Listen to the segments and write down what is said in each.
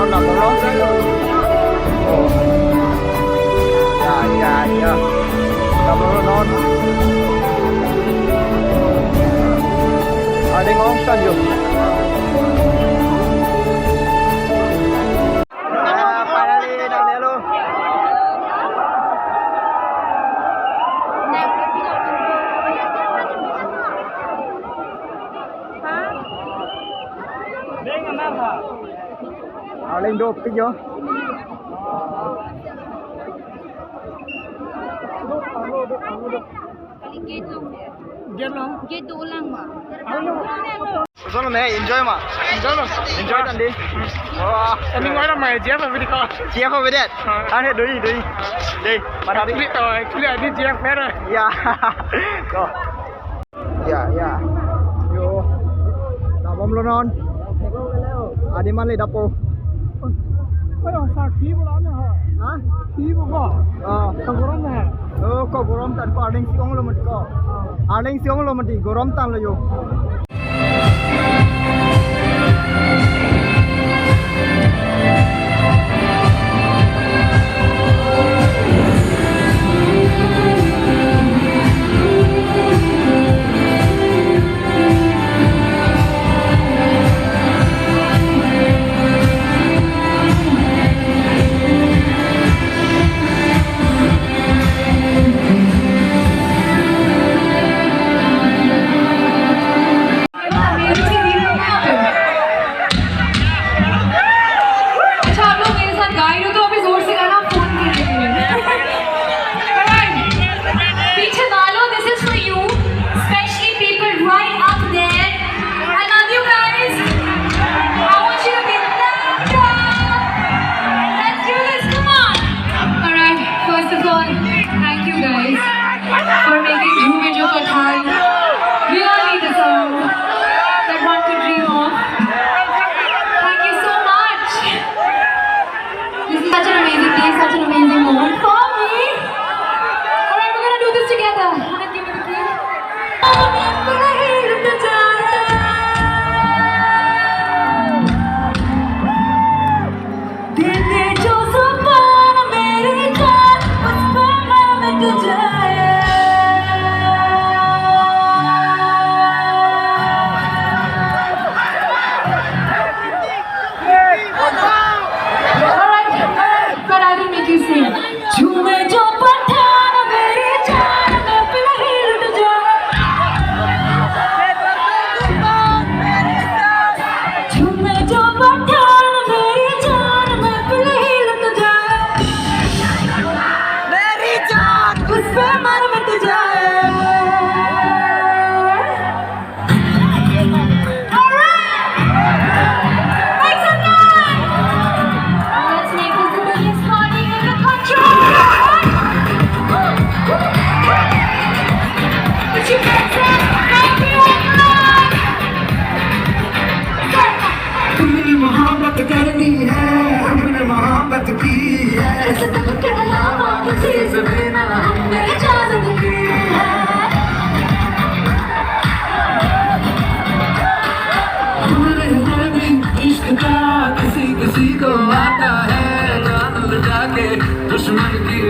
non là một lon dạ là một non ở đây ngon sao nhiều finally đang lên luôn lên đô cái vô Get dua lang ma. Sao này enjoy mà enjoy tận đi anh nói là mày chép vào video chia không biết đấy anh hết đi bắt đầu đi rồi cứ là đi chép hết rồi rồi ya yo nào bom luôn non đi mang lên đập ô ôi sao khí bự lắm hả khí bự không có lắm hả kok gorom tan ko ading siong lo mat ko ading siong lo mati gorom tan lo yo for making Jhume Jo Pathan really the song that one could dream of. Thank you so much. This is such an amazing day, such an amazing moment for me. Alright, we're gonna do this together. And give me the key.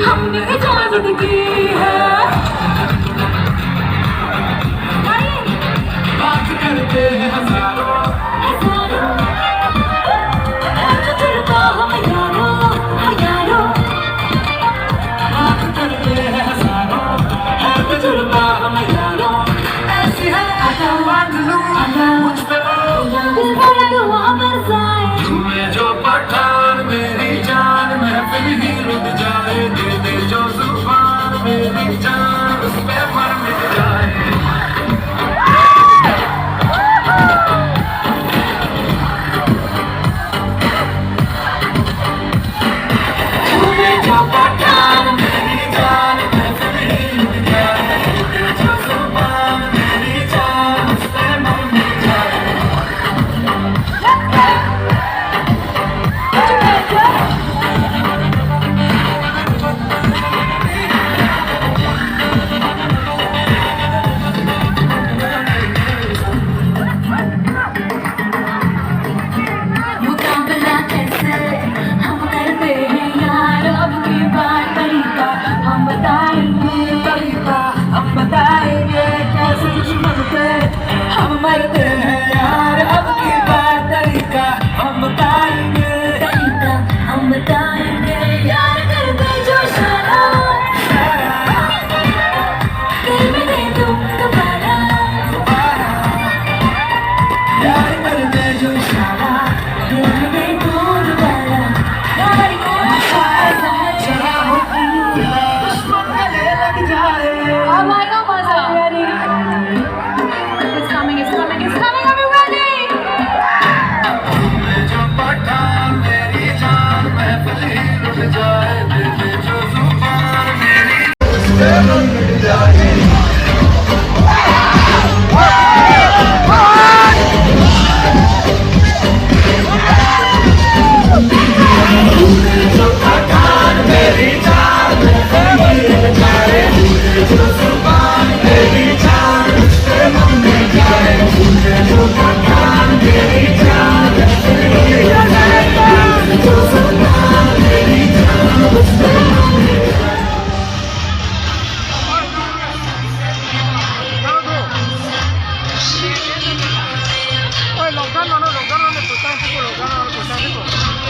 हमने इजाजत की है बात करते हैं हजारों बात करते हैं हजारों है तजुर्बा हम यारों ऐसी है मुझ पे झूमे जो पठान में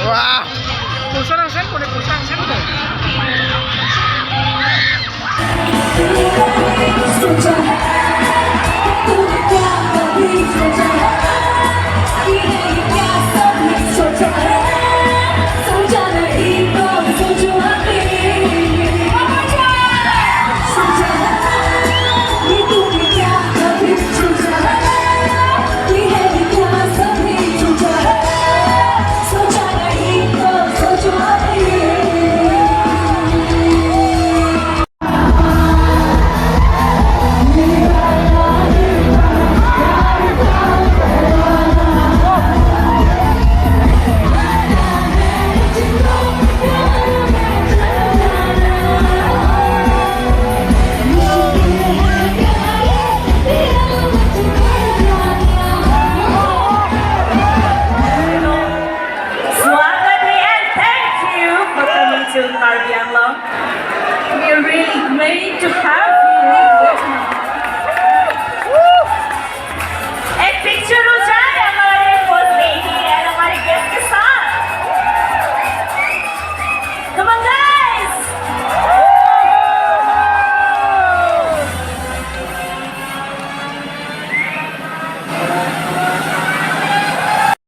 Wah. Sukriti, and thank you for coming to Karbi Anglong. We are really great to have